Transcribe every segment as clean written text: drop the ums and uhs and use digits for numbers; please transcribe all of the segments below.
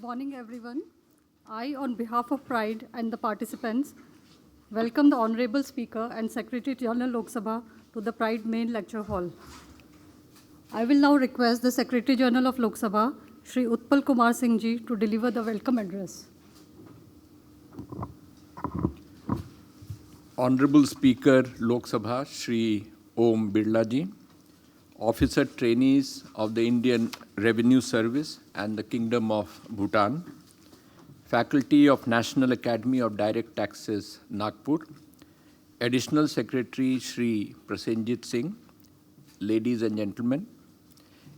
morning, everyone. I, on behalf of Pride and the participants, welcome the Honorable Speaker and Secretary General Lok Sabha to the Pride Main Lecture Hall. I will now request the Secretary General of Lok Sabha, Shri Utpal Kumar Singh Ji, to deliver the welcome address. Honorable Speaker Lok Sabha, Shri Om Birla Ji, Officer Trainees of the Indian Revenue Service and the Kingdom of Bhutan, Faculty of National Academy of Direct Taxes, Nagpur, Additional Secretary Shri Prasenjit Singh, ladies and gentlemen,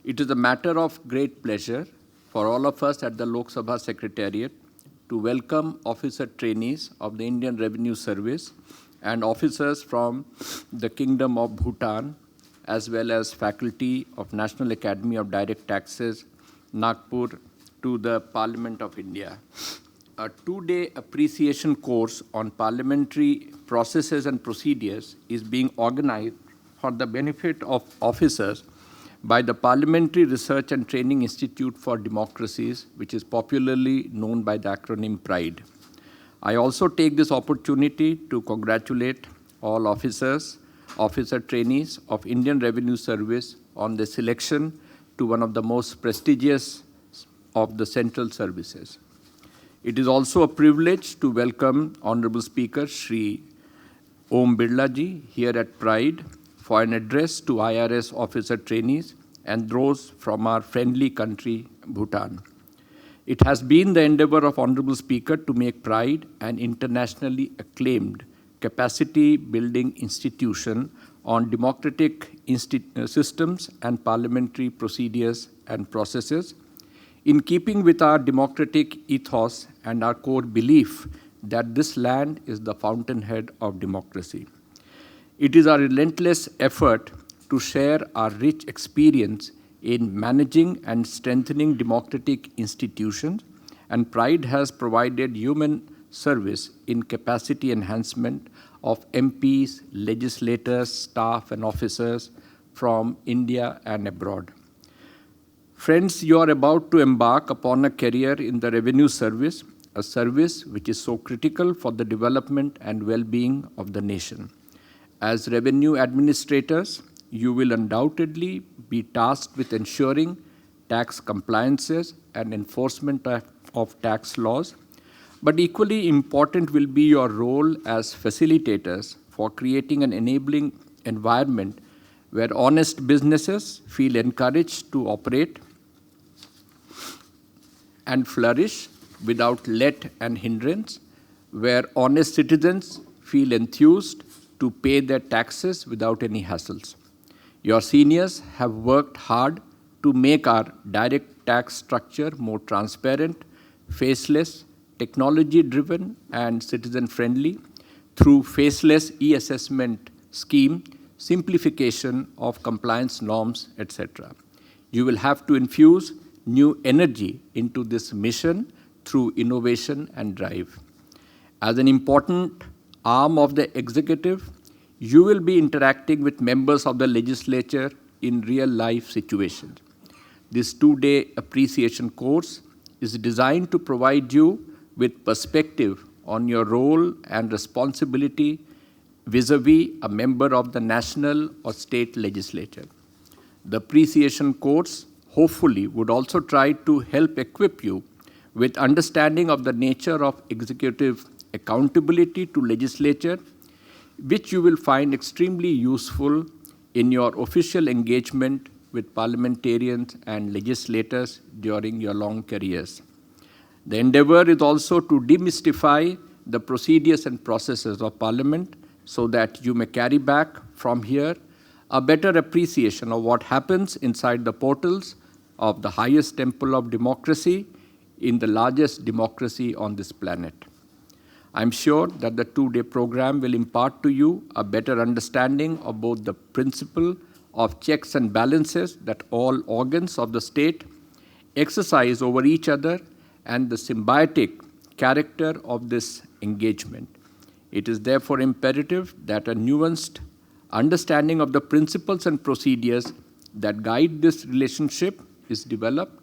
it is a matter of great pleasure for all of us at the Lok Sabha Secretariat to welcome officer trainees of the Indian Revenue Service and officers from the Kingdom of Bhutan, as well as faculty of National Academy of Direct Taxes, Nagpur, to the Parliament of India. A two-day appreciation course on parliamentary processes and procedures is being organized for the benefit of officers by the Parliamentary Research and Training Institute for Democracies, which is popularly known by the acronym PRIDE. I also take this opportunity to congratulate all officers, officer trainees of Indian Revenue Service on the selection to one of the most prestigious of the central services. It is also a privilege to welcome Honorable Speaker Shri Om Birla Ji here at Pride for an address to IRS officer trainees and those from our friendly country, Bhutan. It has been the endeavor of Honorable Speaker to make Pride an internationally acclaimed capacity-building institution on democratic systems and parliamentary procedures and processes, in keeping with our democratic ethos and our core belief that this land is the fountainhead of democracy. It is our relentless effort to share our rich experience in managing and strengthening democratic institutions, and Pride has provided human service in capacity enhancement of MPs, legislators, staff, and officers from India and abroad. Friends, you are about to embark upon a career in the revenue service, a service which is so critical for the development and well-being of the nation. As revenue administrators, you will undoubtedly be tasked with ensuring tax compliances and enforcement of tax laws, but equally important will be your role as facilitators for creating an enabling environment where honest businesses feel encouraged to operate and flourish without let and hindrance, where honest citizens feel enthused to pay their taxes without any hassles. Your seniors have worked hard to make our direct tax structure more transparent, faceless, technology-driven, and citizen-friendly through faceless e-assessment scheme, simplification of compliance norms, etc. You will have to infuse new energy into this mission through innovation and drive. As an important arm of the executive, you will be interacting with members of the legislature in real-life situations. This two-day appreciation course is designed to provide you with perspective on your role and responsibility vis-a-vis a member of the national or state legislature. The appreciation course hopefully would also try to help equip you with understanding of the nature of executive accountability to legislature, which you will find extremely useful in your official engagement with parliamentarians and legislators during your long careers. The endeavor is also to demystify the procedures and processes of Parliament so that you may carry back from here a better appreciation of what happens inside the portals of the highest temple of democracy in the largest democracy on this planet. I'm sure that the two-day program will impart to you a better understanding of both the principle of checks and balances that all organs of the state exercise over each other and the symbiotic character of this engagement. It is therefore imperative that a nuanced understanding of the principles and procedures that guide this relationship is developed,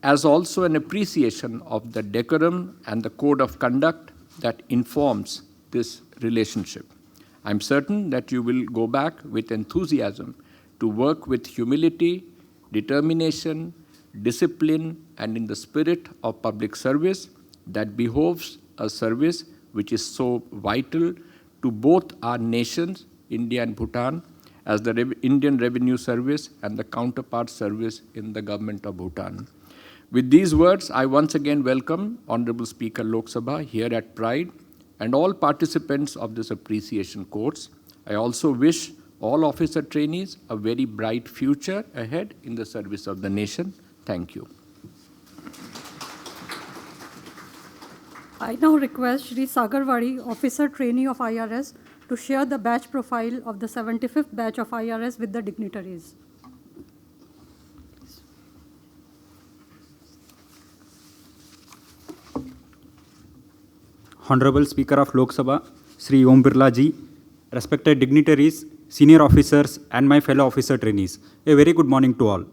as also an appreciation of the decorum and the code of conduct that informs this relationship. I'm certain that you will go back with enthusiasm to work with humility, determination, discipline, and in the spirit of public service that behoves a service which is so vital to both our nations, India and Bhutan, as the Indian Revenue Service and the counterpart service in the government of Bhutan. With these words, I once again welcome Honorable Speaker Lok Sabha here at Pride and all participants of this appreciation course. I also wish all officer trainees a very bright future ahead in the service of the nation. Thank you. I now request Shri Sagarwadi, Officer Trainee of IRS, to share the batch profile of the 75th batch of IRS with the dignitaries. Honorable Speaker of Lok Sabha, Shri Om Birla Ji, respected dignitaries, senior officers, and my fellow officer trainees, a very good morning to all.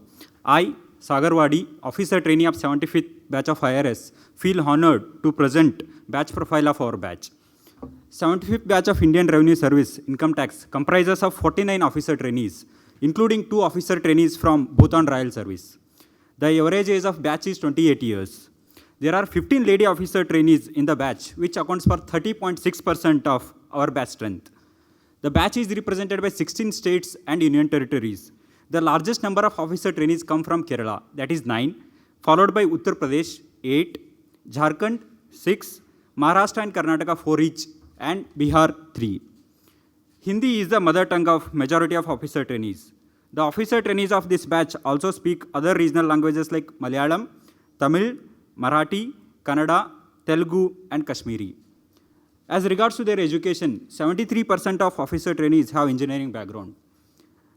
I, Sagarwadi, Officer Trainee of 75th batch of IRS, feel honored to present batch profile of our batch. 75th batch of Indian Revenue Service Income Tax comprises of 49 officer trainees, including 2 officer trainees from Bhutan Royal Service. The average age of batch is 28 years. There are 15 lady officer trainees in the batch, which accounts for 30.6% of our batch strength. The batch is represented by 16 states and union territories. The largest number of officer trainees come from Kerala, that is 9, followed by Uttar Pradesh, 8, Jharkhand, 6, Maharashtra and Karnataka, 4 each, and Bihar, 3. Hindi is the mother tongue of majority of officer trainees. The officer trainees of this batch also speak other regional languages like Malayalam, Tamil, Marathi, Kannada, Telugu, and Kashmiri. As regards to their education, 73% of officer trainees have engineering background.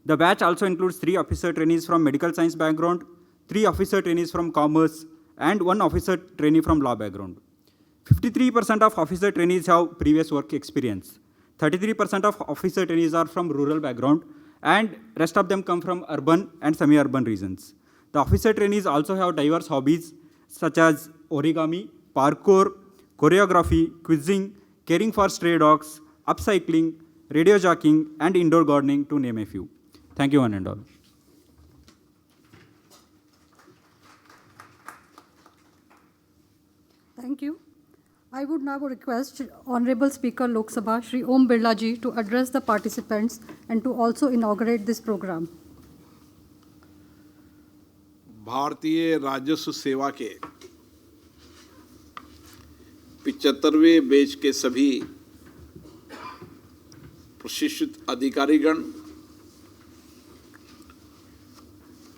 The batch also includes 3 officer trainees from medical science background, 3 officer trainees from commerce, and 1 officer trainee from law background. 53% of officer trainees have previous work experience. 33% of officer trainees are from rural background, and rest of them come from urban and semi-urban regions. The officer trainees also have diverse hobbies such as origami, parkour, choreography, quizzing, caring for stray dogs, upcycling, radio jockeying, and indoor gardening, to name a few. Thank you, one and all. Thank you. I would now request Honorable Speaker Lok Sabha, Shri Om Birla Ji, to address the participants and to also inaugurate this program. भारतीय राजस्व सेवा के 75वें batch के सभी प्रशिक्षित अधिकारीगण,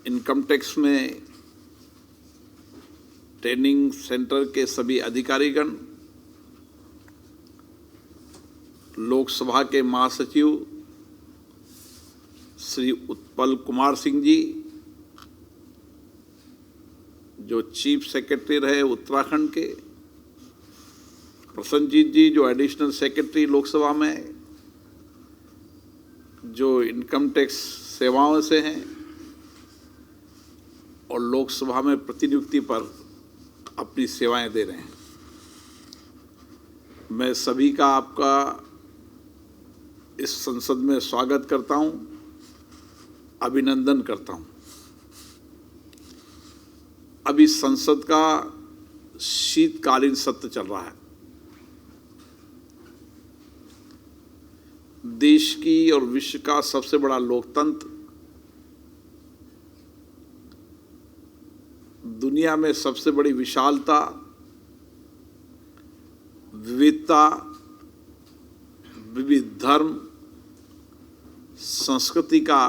income tax में training centre के सभी अधिकारीगण, लोकसभा के महासचिव श्री उत्पल कुमार सिंह जी, जो चीफ सेक्रेटरी रहे उत्तराखंड के, प्रसन्नजीत जी जो एडिशनल सेक्रेटरी लोकसभा में, जो इनकम टैक्स सेवाओं से हैं और लोकसभा में प्रतिनियुक्ति पर अपनी सेवाएं दे रहे हैं, मैं सभी का आपका इस संसद में स्वागत करता हूं, अभिनंदन करता हूं। अभी संसद का शीतकालीन सत्र चल रहा है। देश की और विश्व का सबसे बड़ा लोकतंत्र, दुनिया में सबसे बड़ी विशालता, विविधता, विविध धर्म, संस्कृति का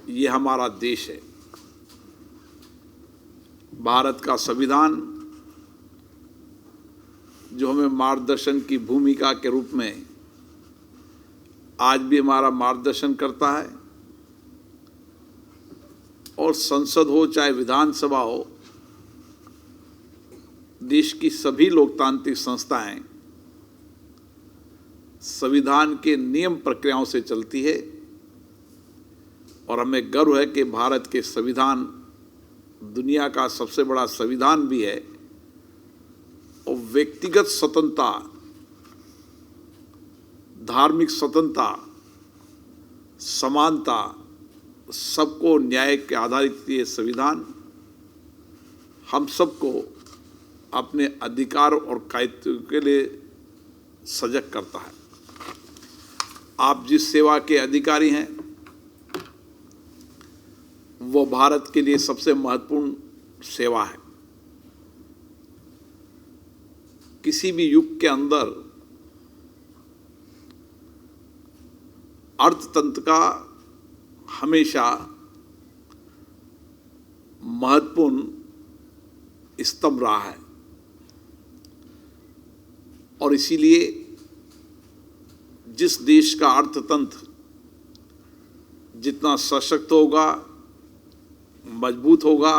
ये हमारा देश है। भारत का संविधान जो हमें मार्गदर्शन की भूमिका के रूप में आज भी हमारा मार्गदर्शन करता है, और संसद हो चाहे विधानसभा हो, देश की सभी लोकतांत्रिक संस्थाएं संविधान के नियम प्रक्रियाओं से चलती है, और हमें गर्व है कि भारत के संविधान दुनिया का सबसे बड़ा संविधान भी है, और व्यक्तिगत स्वतंत्रता, धार्मिक स्वतंत्रता, समानता, सबको न्याय के आधारित ये संविधान हम सबको अपने अधिकार और दायित्व के लिए सजग करता है। आप जिस सेवा के अधिकारी हैं वो भारत के लिए सबसे महत्वपूर्ण सेवा है। किसी भी युग के अंदर अर्थतंत्र का हमेशा महत्वपूर्ण स्तंभ रहा है, और इसीलिए जिस देश का अर्थतंत्र जितना सशक्त होगा, मजबूत होगा,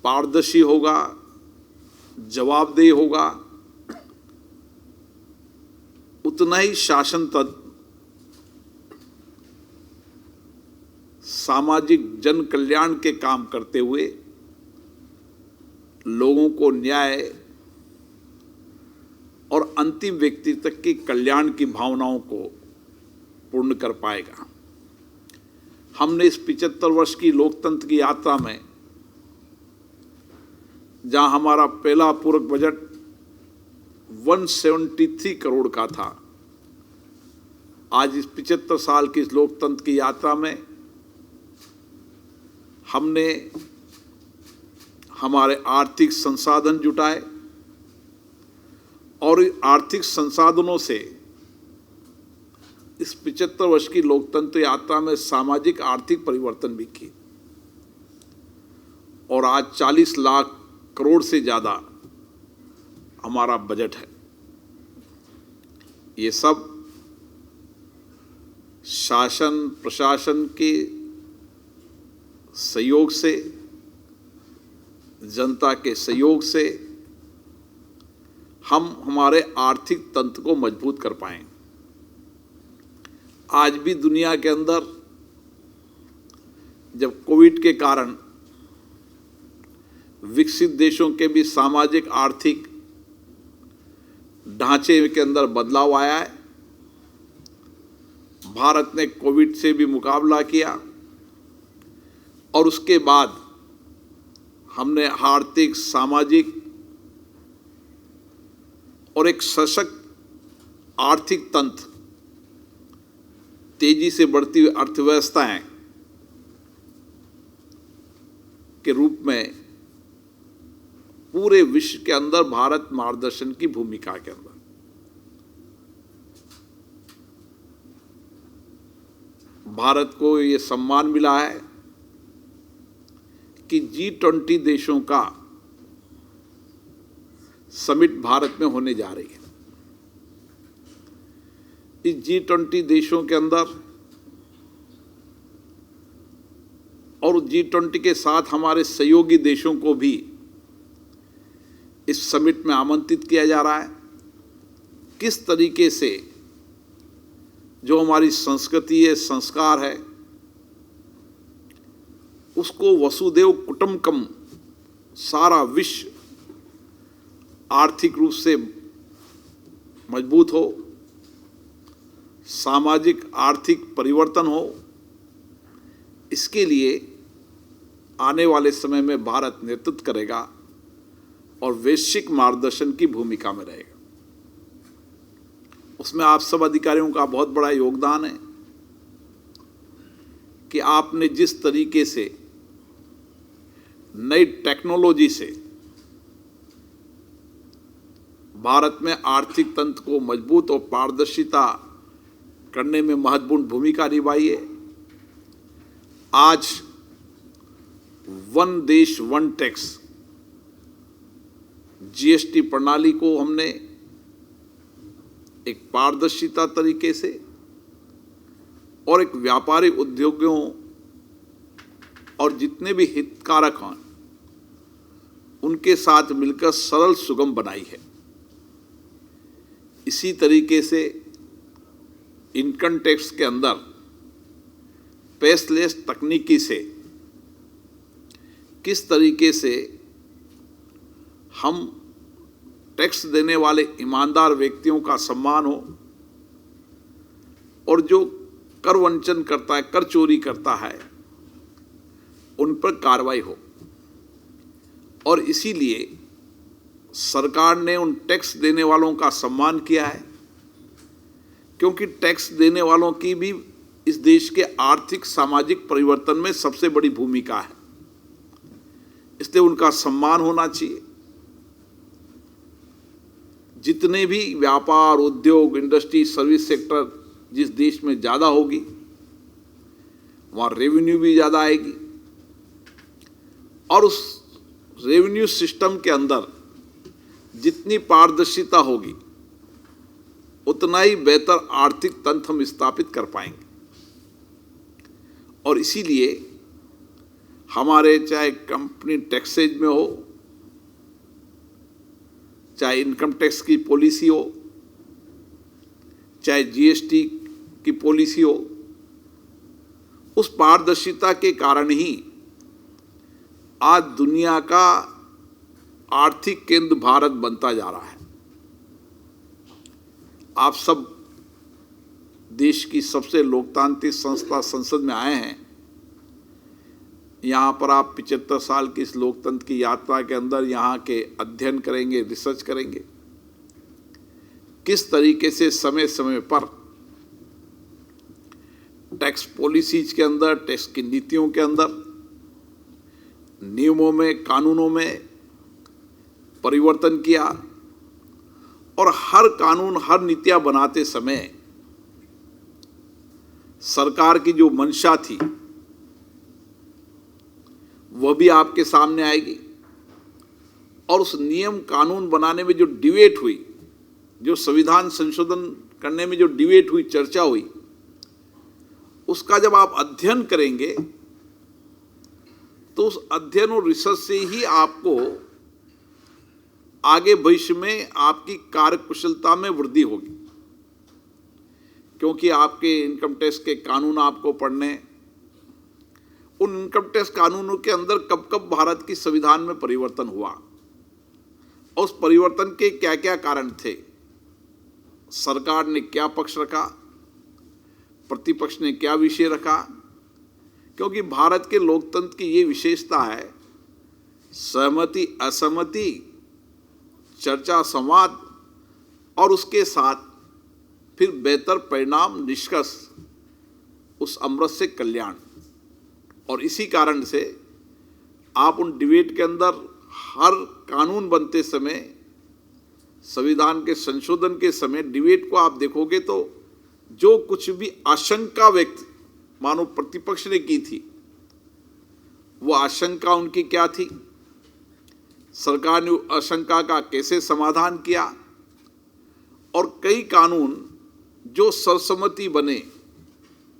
पारदर्शी होगा, जवाबदेह होगा, उतना ही शासन तंत्र सामाजिक जन कल्याण के काम करते हुए लोगों को न्याय और अंतिम व्यक्ति तक की कल्याण की भावनाओं को पूर्ण कर पाएगा। हमने इस 75 वर्ष की लोकतंत्र की यात्रा में, जहां हमारा पहला पूरक बजट 173 करोड़ का था, आज इस 75 साल की इस लोकतंत्र की यात्रा में हमने हमारे आर्थिक संसाधन जुटाए और आर्थिक संसाधनों से इस 75 वर्ष की लोकतंत्र यात्रा में सामाजिक आर्थिक परिवर्तन भी किए, और आज 40 लाख करोड़ से ज़्यादा हमारा बजट है। ये सब शासन प्रशासन के सहयोग से, जनता के सहयोग से हम हमारे आर्थिक तंत्र को मजबूत कर पाएं। आज भी दुनिया के अंदर जब कोविड के कारण विकसित देशों के भी सामाजिक आर्थिक ढांचे के अंदर बदलाव आया है, भारत ने कोविड से भी मुकाबला किया, और उसके बाद हमने आर्थिक, सामाजिक और एक सशक्त आर्थिक तंत्र, तेजी से बढ़ती हुई अर्थव्यवस्थाएं के रूप में पूरे विश्व के अंदर भारत मार्गदर्शन की भूमिका के अंदर भारत को ये सम्मान मिला है कि G20 देशों का समिट भारत में होने जा रही है। इस G20 देशों के अंदर और G20 के साथ हमारे सहयोगी देशों को भी इस समिट में आमंत्रित किया जा रहा है। किस तरीके से जो हमारी संस्कृति है, संस्कार है, उसको वसुदेव कुटुंबकम सारा विश्व आर्थिक रूप से मजबूत हो, सामाजिक आर्थिक परिवर्तन हो, इसके लिए आने वाले समय में भारत नेतृत्व करेगा और वैश्विक मार्गदर्शन की भूमिका में रहेगा। उसमें आप सब अधिकारियों का बहुत बड़ा योगदान है कि आपने जिस तरीके से नई टेक्नोलॉजी से भारत में आर्थिक तंत्र को मजबूत और पारदर्शिता करने में महत्वपूर्ण भूमिका निभाई है। आज वन देश वन टैक्स जीएसटी प्रणाली को हमने एक पारदर्शिता तरीके से और एक व्यापारिक उद्योगों और जितने भी हितधारक हैं उनके साथ मिलकर सरल सुगम बनाई है। इसी तरीके से इनकम टैक्स के अंदर पेसलेस तकनीकी से किस तरीके से हम टैक्स देने वाले ईमानदार व्यक्तियों का सम्मान हो और जो कर वंचन करता है, कर चोरी करता है, उन पर कार्रवाई हो। और इसीलिए सरकार ने उन टैक्स देने वालों का सम्मान किया है, क्योंकि टैक्स देने वालों की भी इस देश के आर्थिक सामाजिक परिवर्तन में सबसे बड़ी भूमिका है, इसलिए उनका सम्मान होना चाहिए। जितने भी व्यापार, उद्योग, इंडस्ट्री, सर्विस सेक्टर जिस देश में ज़्यादा होगी, वहाँ रेवेन्यू भी ज़्यादा आएगी और उस रेवेन्यू सिस्टम के अंदर जितनी पारदर्शिता होगी, उतना ही बेहतर आर्थिक तंत्र हम स्थापित कर पाएंगे। और इसीलिए हमारे चाहे कंपनी टैक्सेज में हो, चाहे इनकम टैक्स की पॉलिसी हो, चाहे जीएसटी की पॉलिसी हो, उस पारदर्शिता के कारण ही आज दुनिया का आर्थिक केंद्र भारत बनता जा रहा है। आप सब देश की सबसे लोकतांत्रिक संस्था संसद में आए हैं। यहाँ पर आप 75 साल की इस लोकतंत्र की यात्रा के अंदर यहाँ के अध्ययन करेंगे, रिसर्च करेंगे, किस तरीके से समय समय पर टैक्स पॉलिसीज के अंदर, टैक्स की नीतियों के अंदर, नियमों में, कानूनों में परिवर्तन किया और हर कानून, हर नीतियां बनाते समय सरकार की जो मंशा थी वह भी आपके सामने आएगी। और उस नियम कानून बनाने में जो डिबेट हुई, जो संविधान संशोधन करने में जो डिबेट हुई, चर्चा हुई, उसका जब आप अध्ययन करेंगे तो उस अध्ययन और रिसर्च से ही आपको आगे भविष्य में आपकी कार्यकुशलता में वृद्धि होगी, क्योंकि आपके इनकम टैक्स के कानून आपको पढ़ने, उन इनकम टैक्स कानूनों के अंदर कब कब भारत की संविधान में परिवर्तन हुआ और उस परिवर्तन के क्या क्या कारण थे, सरकार ने क्या पक्ष रखा, प्रतिपक्ष ने क्या विषय रखा। क्योंकि भारत के लोकतंत्र की ये विशेषता है, सहमति असहमति, चर्चा संवाद और उसके साथ फिर बेहतर परिणाम निष्कर्ष, उस अमृत से कल्याण। और इसी कारण से आप उन डिबेट के अंदर हर कानून बनते समय, संविधान के संशोधन के समय डिबेट को आप देखोगे तो जो कुछ भी आशंका व्यक्त मानो प्रतिपक्ष ने की थी, वो आशंका उनकी क्या थी, सरकार ने आशंका का कैसे समाधान किया। और कई कानून जो सर्वसम्मति बने,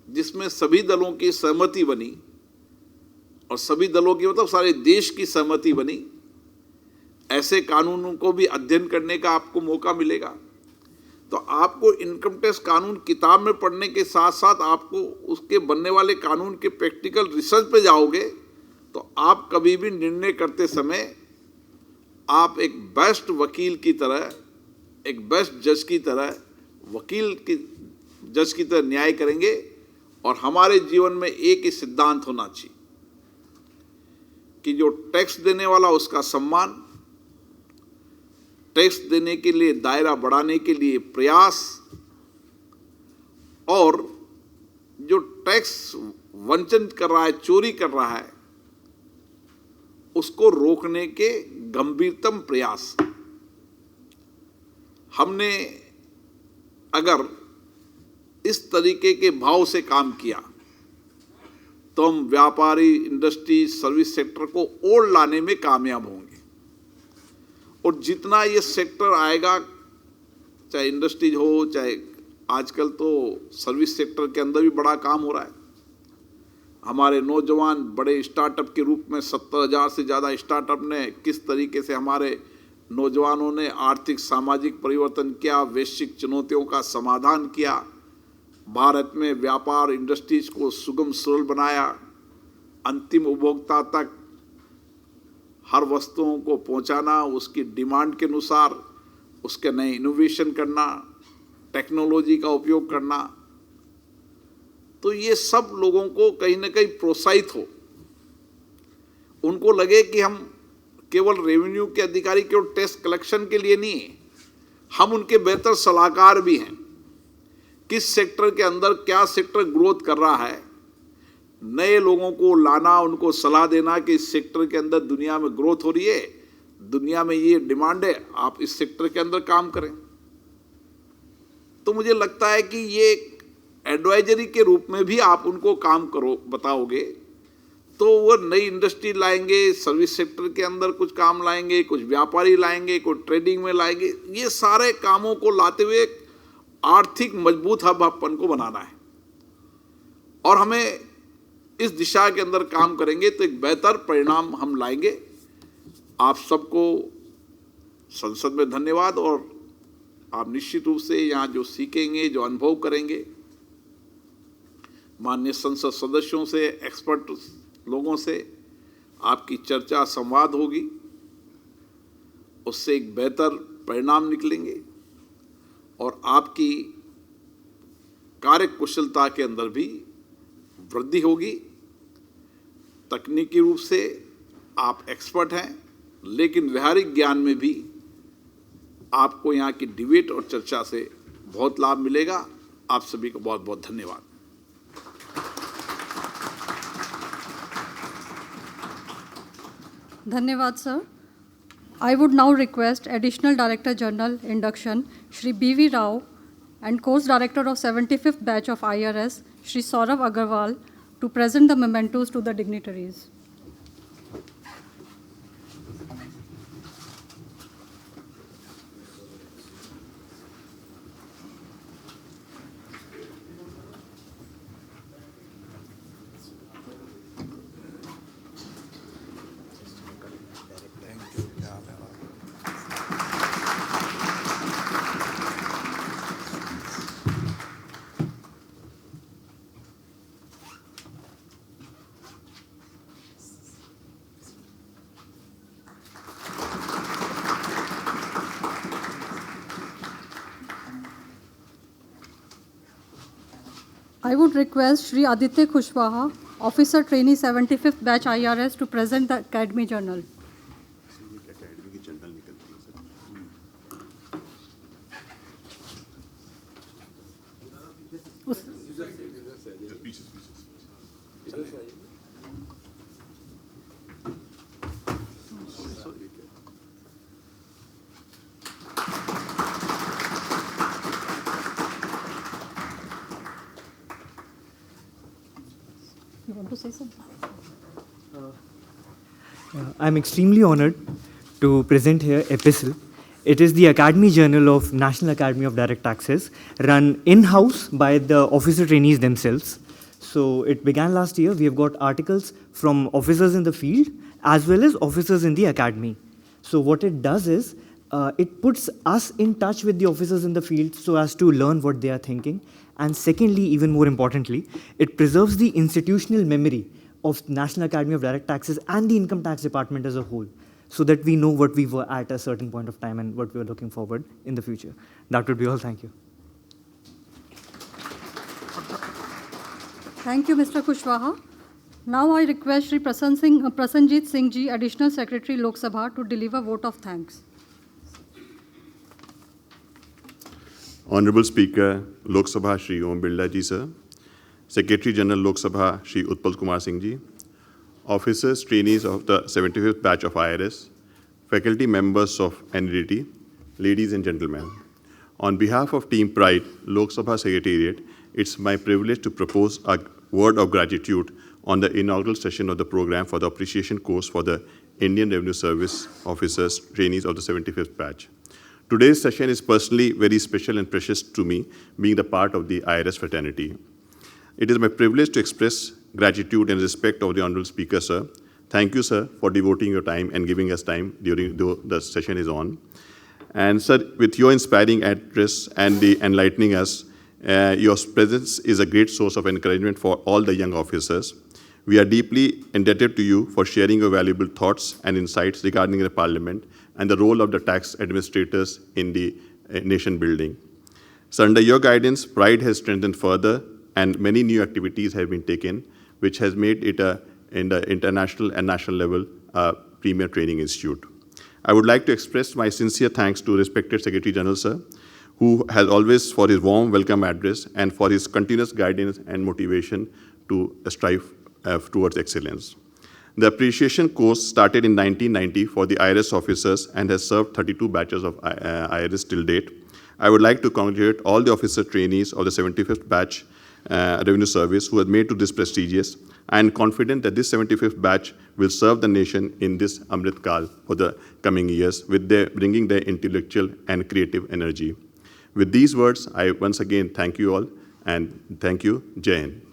जिसमें सभी दलों की सहमति बनी, और सभी दलों की मतलब सारे देश की सहमति बनी, ऐसे कानूनों को भी अध्ययन करने का आपको मौका मिलेगा। तो आपको इनकम टैक्स कानून किताब में पढ़ने के साथ साथ आपको उसके बनने वाले कानून के प्रैक्टिकल रिसर्च पे जाओगे तो आप कभी भी निर्णय करते समय आप एक बेस्ट वकील की तरह, एक बेस्ट जज की तरह, वकील की जज की तरह न्याय करेंगे। और हमारे जीवन में एक ही सिद्धांत होना चाहिए कि जो टैक्स देने वाला उसका सम्मान, टैक्स देने के लिए दायरा बढ़ाने के लिए प्रयास, और जो टैक्स वंचन कर रहा है, चोरी कर रहा है, उसको रोकने के गंभीरतम प्रयास। हमने अगर इस तरीके के भाव से काम किया तो हम व्यापारी, इंडस्ट्री, सर्विस सेक्टर को और लाने में कामयाब होंगे। और जितना ये सेक्टर आएगा, चाहे इंडस्ट्रीज हो, चाहे आजकल तो सर्विस सेक्टर के अंदर भी बड़ा काम हो रहा है। हमारे नौजवान बड़े स्टार्टअप के रूप में 70,000 से ज़्यादा स्टार्टअप ने किस तरीके से हमारे नौजवानों ने आर्थिक सामाजिक परिवर्तन किया, वैश्विक चुनौतियों का समाधान किया, भारत में व्यापार, इंडस्ट्रीज को सुगम सरल बनाया, अंतिम उपभोक्ता तक हर वस्तुओं को पहुंचाना, उसकी डिमांड के अनुसार उसके नए इनोवेशन करना, टेक्नोलॉजी का उपयोग करना, तो ये सब लोगों को कहीं ना कहीं प्रोत्साहित हो, उनको लगे कि हम केवल रेवेन्यू के अधिकारी केवल टैक्स कलेक्शन के लिए नहीं है, हम उनके बेहतर सलाहकार भी हैं। किस सेक्टर के अंदर क्या सेक्टर ग्रोथ कर रहा है, नए लोगों को लाना, उनको सलाह देना कि इस सेक्टर के अंदर दुनिया में ग्रोथ हो रही है, दुनिया में ये डिमांड है, आप इस सेक्टर के अंदर काम करें। तो मुझे लगता है कि ये एडवाइजरी के रूप में भी आप उनको काम करो बताओगे, तो वो नई इंडस्ट्री लाएंगे, सर्विस सेक्टर के अंदर कुछ काम लाएंगे, कुछ व्यापारी लाएंगे, कुछ ट्रेडिंग में लाएंगे। ये सारे कामों को लाते हुए आर्थिक मजबूत हब अपन को बनाना है, और हमें इस दिशा के अंदर काम करेंगे तो एक बेहतर परिणाम हम लाएंगे। आप सबको संसद में धन्यवाद, और आप निश्चित रूप से यहाँ जो सीखेंगे, जो अनुभव करेंगे, माननीय संसद सदस्यों से, एक्सपर्ट लोगों से आपकी चर्चा संवाद होगी, उससे एक बेहतर परिणाम निकलेंगे और आपकी कार्य कुशलता के अंदर भी वृद्धि होगी। तकनीकी रूप से आप एक्सपर्ट हैं, लेकिन व्यावहारिक ज्ञान में भी आपको यहाँ की डिबेट और चर्चा से बहुत लाभ मिलेगा। आप सभी को बहुत बहुत धन्यवाद। धन्यवाद sir. I would now request Additional Director General Induction Shri B.V. Rao and Course Director of 75th Batch of IRS Shri Saurav Agarwal to present the mementos to the dignitaries. I would request Shri Aditya Kushwaha, Officer Trainee 75th Batch IRS to present the Academy Journal. You want to say something? I'm extremely honored to present here Epistle. It is the Academy Journal of National Academy of Direct Taxes, run in-house by the officer trainees themselves. So it began last year. We have got articles from officers in the field as well as officers in the academy. So what it does is, it puts us in touch with the officers in the field so as to learn what they are thinking. And secondly, even more importantly, it preserves the institutional memory of National Academy of Direct Taxes and the Income Tax Department as a whole, so that we know what we were at a certain point of time and what we are looking forward in the future. That would be all. Thank you. Thank you, Mr. Kushwaha. Now I request Shri Prasanjit Singh Ji, Additional Secretary Lok Sabha, to deliver vote of thanks. Honorable Speaker, Lok Sabha Shri Om Birla Ji Sir, Secretary General Lok Sabha Shri Utpal Kumar Singh Ji, officers, trainees of the 75th batch of IRS, faculty members of NDT, ladies and gentlemen. On behalf of Team Pride, Lok Sabha Secretariat, it's my privilege to propose a word of gratitude on the inaugural session of the program for the appreciation course for the Indian Revenue Service officers, trainees of the 75th batch. Today's session is personally very special and precious to me, being the part of the IRS fraternity. It is my privilege to express gratitude and respect of the Honorable Speaker, sir. Thank you, sir, for devoting your time and giving us time during the session is on. And sir, with your inspiring address and the enlightening us, your presence is a great source of encouragement for all the young officers. We are deeply indebted to you for sharing your valuable thoughts and insights regarding the Parliament and the role of the tax administrators in the nation building. So under your guidance, Pride has strengthened further and many new activities have been taken, which has made it in the international and national level premier training institute. I would like to express my sincere thanks to respected Secretary General, sir, who has always for his warm welcome address and for his continuous guidance and motivation to strive towards excellence. The appreciation course started in 1990 for the IRS officers and has served 32 batches of IRS till date. I would like to congratulate all the officer trainees of the 75th batch Revenue Service who have made to this prestigious. I am confident that this 75th batch will serve the nation in this Amrit Kal for the coming years with bringing their intellectual and creative energy. With these words, I once again thank you all and thank you, Jai Hind.